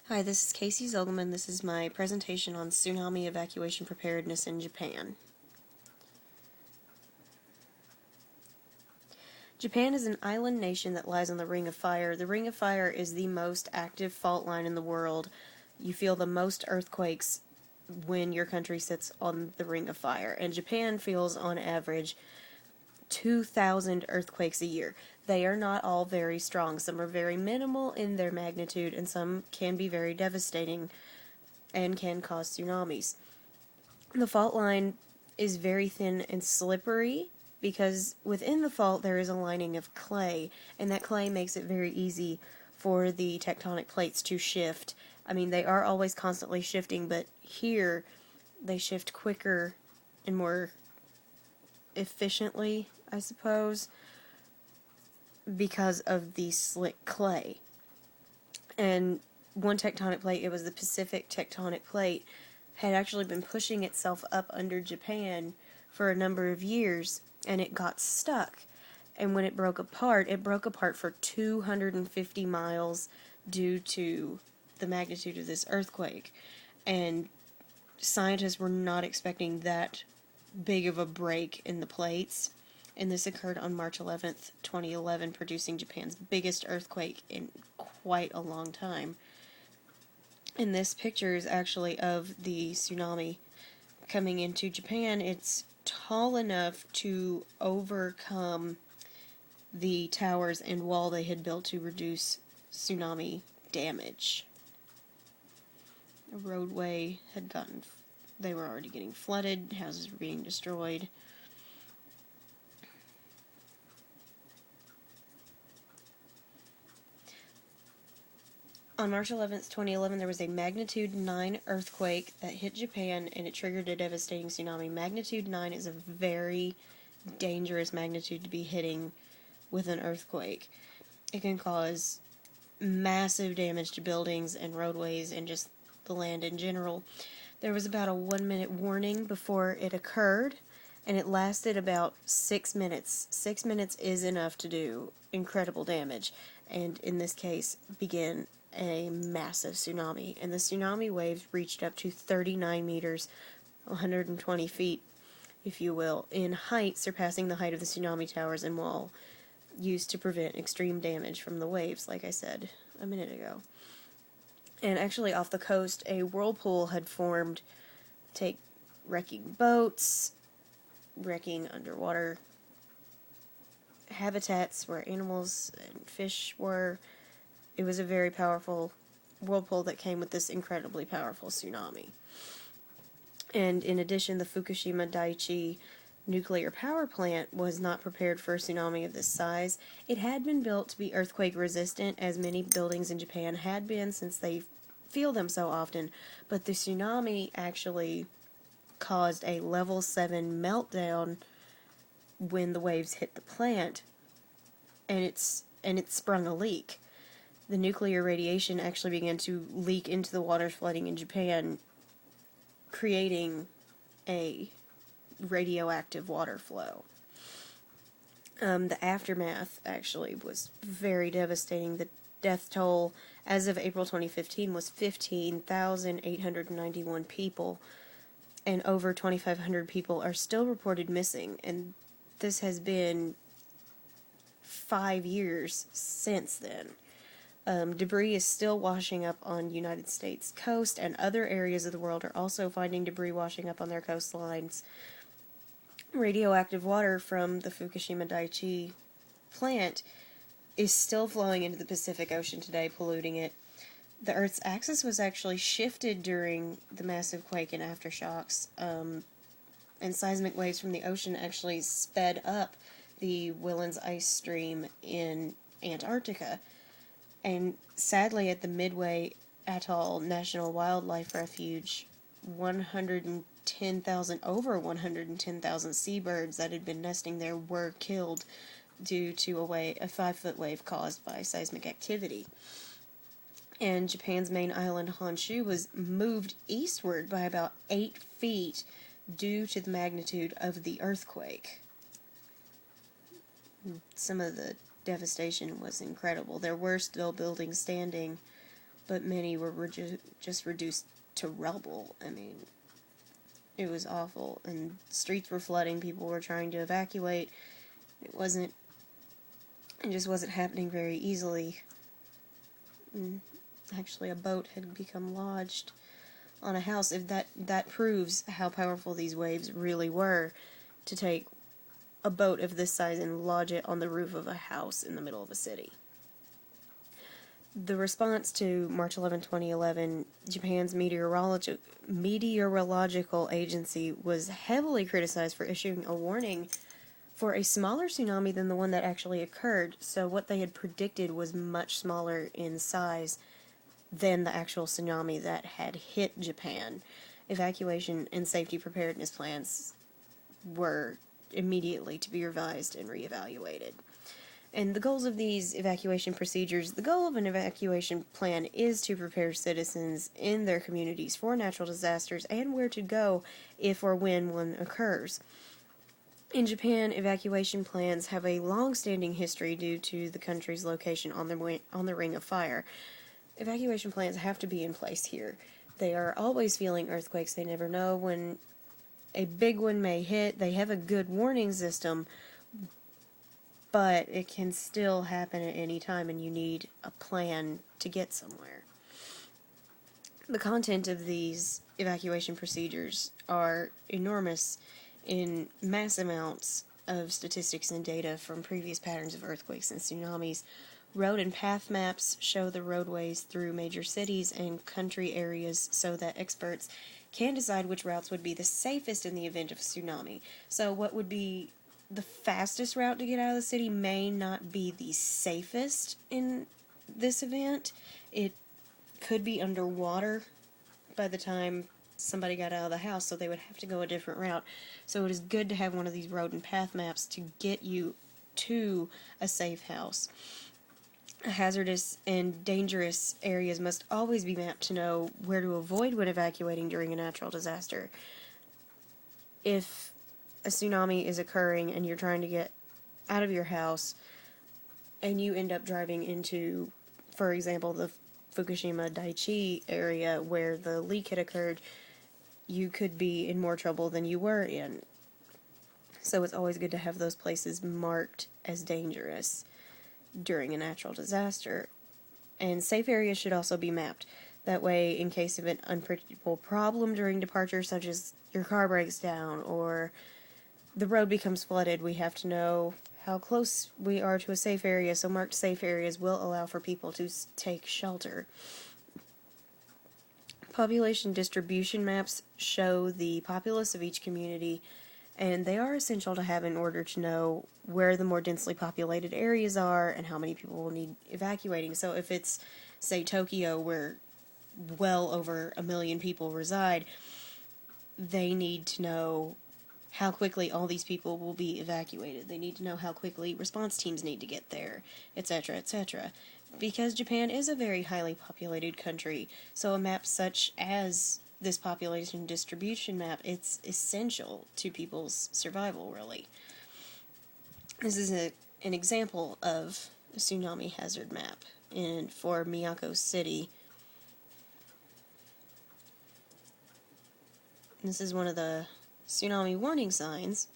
Hi, this is Casey Zogelman. This is my presentation on tsunami evacuation preparedness in Japan. Japan is an island nation that lies on the Ring of Fire. The Ring of Fire is the most active fault line in the world. You feel the most earthquakes when your country sits on the Ring of Fire, and Japan feels on average 2,000 earthquakes a year. They are not all very strong. Some are very minimal in their magnitude, and some can be very devastating and can cause tsunamis. The fault line is very thin and slippery because within the fault there is a lining of clay, and that clay makes it very easy for the tectonic plates to shift. I mean, they are always constantly shifting, but here they shift quicker and more efficiently, I suppose, because of the slick clay. And one tectonic plate, it was the Pacific tectonic plate, had actually been pushing itself up under Japan for a number of years, and it got stuck. And when it broke apart for 250 miles due to the magnitude of this earthquake. And scientists were not expecting that big of a break in the plates. And this occurred on March 11th, 2011, producing Japan's biggest earthquake in quite a long time. And this picture is actually of the tsunami coming into Japan. It's tall enough to overcome the towers and wall they had built to reduce tsunami damage. The roadway had they were already getting flooded, houses were being destroyed. On March 11th, 2011, there was a magnitude 9 earthquake that hit Japan, and it triggered a devastating tsunami. Magnitude 9 is a very dangerous magnitude to be hitting with an earthquake. It can cause massive damage to buildings and roadways and just the land in general. There was about a 1-minute warning before it occurred, and it lasted about 6 minutes. 6 minutes is enough to do incredible damage, and in this case, begin a massive tsunami. And the tsunami waves reached up to 39 meters, 120 feet, if you will, in height, surpassing the height of the tsunami towers and wall used to prevent extreme damage from the waves, like I said a minute ago. And actually, off the coast, a whirlpool had formed, wrecking boats, wrecking underwater habitats where animals and fish were. It was a very powerful whirlpool that came with this incredibly powerful tsunami. And in addition, the Fukushima Daiichi nuclear power plant was not prepared for a tsunami of this size. It had been built to be earthquake resistant, as many buildings in Japan had been since they feel them so often, but the tsunami actually caused a level 7 meltdown when the waves hit the plant, and it sprung a leak. The nuclear radiation actually began to leak into the waters flooding in Japan, creating a radioactive water flow. The aftermath actually was very devastating. The death toll as of April 2015 was 15,891 people, and over 2,500 people are still reported missing, and this has been 5 years since then. Debris is still washing up on United States coast, and other areas of the world are also finding debris washing up on their coastlines. Radioactive water from the Fukushima Daiichi plant is still flowing into the Pacific Ocean today, polluting it. The Earth's axis was actually shifted during the massive quake and aftershocks, and seismic waves from the ocean actually sped up the Willands ice stream in Antarctica. And sadly, at the Midway Atoll National Wildlife Refuge, over 110,000 seabirds that had been nesting there were killed due to a 5-foot wave caused by seismic activity. And Japan's main island, Honshu, was moved eastward by about 8 feet due to the magnitude of the earthquake. Some of the devastation was incredible. There were still buildings standing but many were just reduced to rubble. I mean, it was awful, and streets were flooding, people were trying to evacuate. It just wasn't happening very easily. And actually, a boat had become lodged on a house. If that proves how powerful these waves really were, to take a boat of this size and lodge it on the roof of a house in the middle of a city. The response to March 11, 2011, Japan's meteorological agency was heavily criticized for issuing a warning for a smaller tsunami than the one that actually occurred. So what they had predicted was much smaller in size than the actual tsunami that had hit Japan. Evacuation and safety preparedness plans were immediately to be revised and reevaluated. And the goals of these evacuation procedures, the goal of an evacuation plan is to prepare citizens in their communities for natural disasters and where to go if or when one occurs. In Japan, evacuation plans have a long-standing history due to the country's location on the Ring of Fire. Evacuation plans have to be in place here. They are always feeling earthquakes. They never know when a big one may hit. They have a good warning system, but it can still happen at any time, and you need a plan to get somewhere. The content of these evacuation procedures are enormous in mass amounts of statistics and data from previous patterns of earthquakes and tsunamis. Road and path maps show the roadways through major cities and country areas so that experts can decide which routes would be the safest in the event of a tsunami. So what would be the fastest route to get out of the city may not be the safest in this event. It could be underwater by the time somebody got out of the house, so they would have to go a different route. So it is good to have one of these road and path maps to get you to a safe house. Hazardous and dangerous areas must always be mapped to know where to avoid when evacuating during a natural disaster. If a tsunami is occurring and you're trying to get out of your house and you end up driving into, for example, the Fukushima Daiichi area where the leak had occurred, you could be in more trouble than you were in. So it's always good to have those places marked as dangerous during a natural disaster. And safe areas should also be mapped. That way, in case of an unpredictable problem during departure, such as your car breaks down or the road becomes flooded, we have to know how close we are to a safe area, so marked safe areas will allow for people to take shelter. Population distribution maps show the populace of each community, and they are essential to have in order to know where the more densely populated areas are and how many people will need evacuating. So if it's, say, Tokyo, where well over 1 million people reside, they need to know how quickly all these people will be evacuated. They need to know how quickly response teams need to get there, etc., etc. Because Japan is a very highly populated country, so a map such as this population distribution map, it's essential to people's survival, really. This is an example of a tsunami hazard map for Miyako City. This is one of the tsunami warning signs.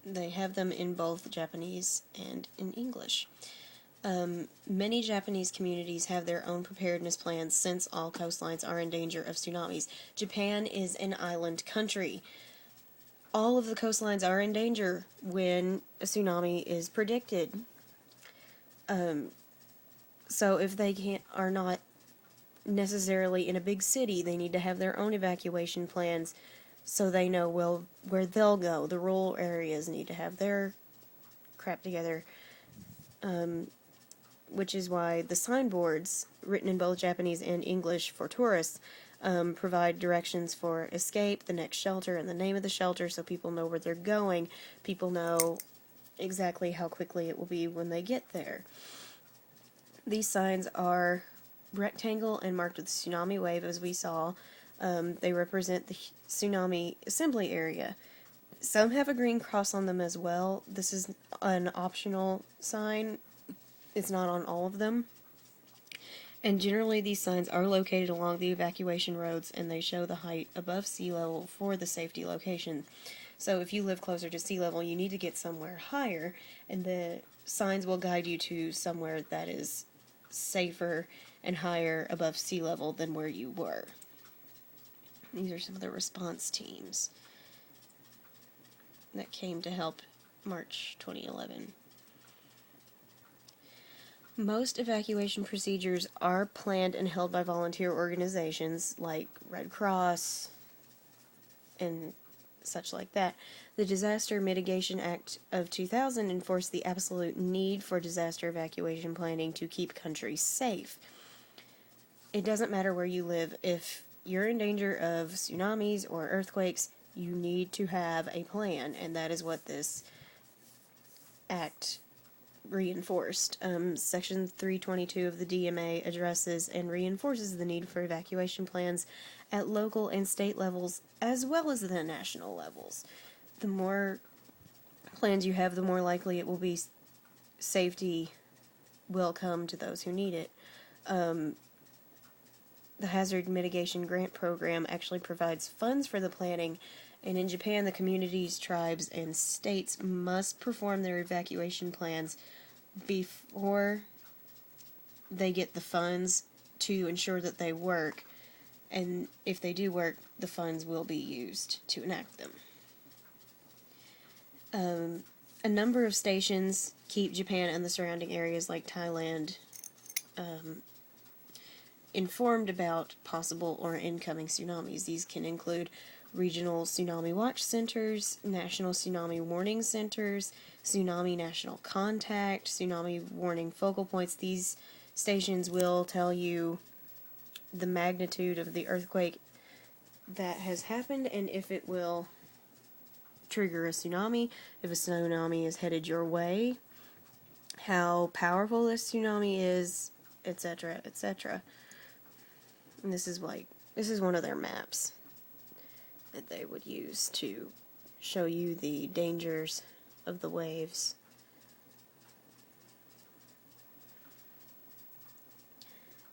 They have them in both Japanese and in English. Many Japanese communities have their own preparedness plans since all coastlines are in danger of tsunamis. Japan is an island country. All of the coastlines are in danger when a tsunami is predicted. So if they are not necessarily in a big city, they need to have their own evacuation plans so they know where they'll go. The rural areas need to have their crap together, which is why the signboards, written in both Japanese and English for tourists, provide directions for escape, the next shelter, and the name of the shelter so people know where they're going. People know exactly how quickly it will be when they get there. These signs are rectangle and marked with the tsunami wave, as we saw. They represent the tsunami assembly area. Some have a green cross on them as well. This is an optional sign. It's not on all of them. And generally these signs are located along the evacuation roads, and they show the height above sea level for the safety location. So if you live closer to sea level, you need to get somewhere higher, and the signs will guide you to somewhere that is safer and higher above sea level than where you were. These are some of the response teams that came to help March 2011. Most evacuation procedures are planned and held by volunteer organizations like Red Cross and such like that. The Disaster Mitigation Act of 2000 enforced the absolute need for disaster evacuation planning to keep countries safe. It doesn't matter where you live. If you're in danger of tsunamis or earthquakes, you need to have a plan, and that is what this act reinforced. Section 322 of the DMA addresses and reinforces the need for evacuation plans at local and state levels as well as the national levels. The more plans you have, the more likely it will be safety will come to those who need it. The Hazard Mitigation Grant Program actually provides funds for the planning, and in Japan, the communities, tribes, and states must perform their evacuation plans before they get the funds to ensure that they work, and if they do work, the funds will be used to enact them. A number of stations keep Japan and the surrounding areas like Thailand informed about possible or incoming tsunamis. These can include regional tsunami watch centers, national tsunami warning centers, tsunami national contact, tsunami warning focal points. These stations will tell you the magnitude of the earthquake that has happened and if it will trigger a tsunami, if a tsunami is headed your way, how powerful this tsunami is, etc., etc. And this is one of their maps that they would use to show you the dangers of the waves.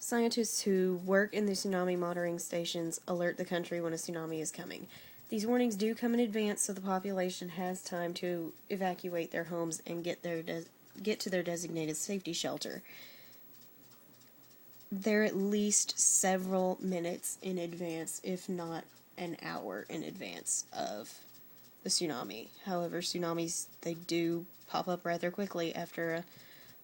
Scientists who work in the tsunami monitoring stations alert the country when a tsunami is coming. These warnings do come in advance so the population has time to evacuate their homes and get to their designated safety shelter. They're at least several minutes in advance, if not an hour in advance of the tsunami. However, tsunamis, they do pop up rather quickly after an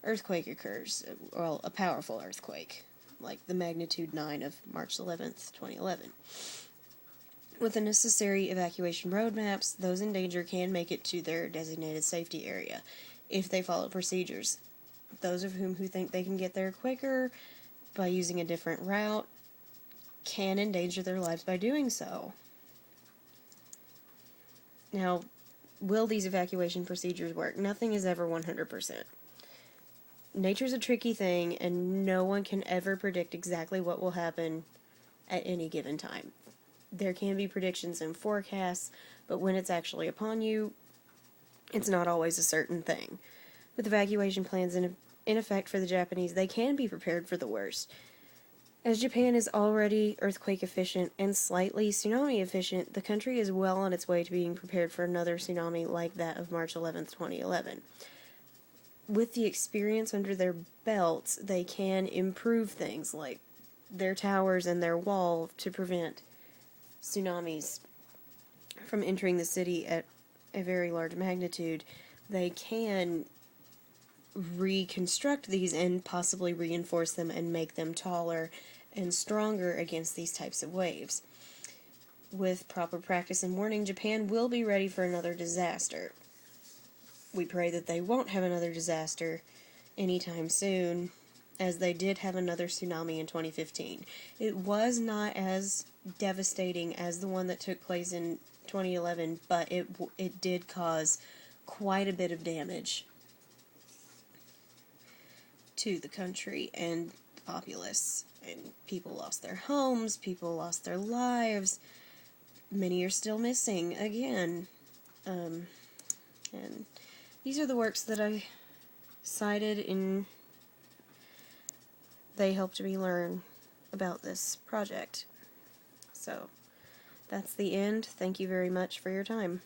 earthquake occurs, well, a powerful earthquake, like the magnitude 9 of March 11th, 2011. With the necessary evacuation roadmaps, those in danger can make it to their designated safety area if they follow procedures. Those of whom who think they can get there quicker by using a different route can endanger their lives by doing so. Now, will these evacuation procedures work? Nothing is ever 100%. Nature's a tricky thing, and no one can ever predict exactly what will happen at any given time. There can be predictions and forecasts, but when it's actually upon you, it's not always a certain thing. With evacuation plans in effect for the Japanese, they can be prepared for the worst. As Japan is already earthquake efficient and slightly tsunami efficient, the country is well on its way to being prepared for another tsunami like that of March 11th, 2011. With the experience under their belts, they can improve things like their towers and their wall to prevent tsunamis from entering the city at a very large magnitude. They can reconstruct these and possibly reinforce them and make them taller and stronger against these types of waves. With proper practice and warning, Japan will be ready for another disaster. We pray that they won't have another disaster anytime soon, as they did have another tsunami in 2015. It was not as devastating as the one that took place in 2011, but it did cause quite a bit of damage to the country and the populace, and people lost their homes, people lost their lives, many are still missing again, and these are the works that I cited they helped me learn about this project. So, that's the end. Thank you very much for your time.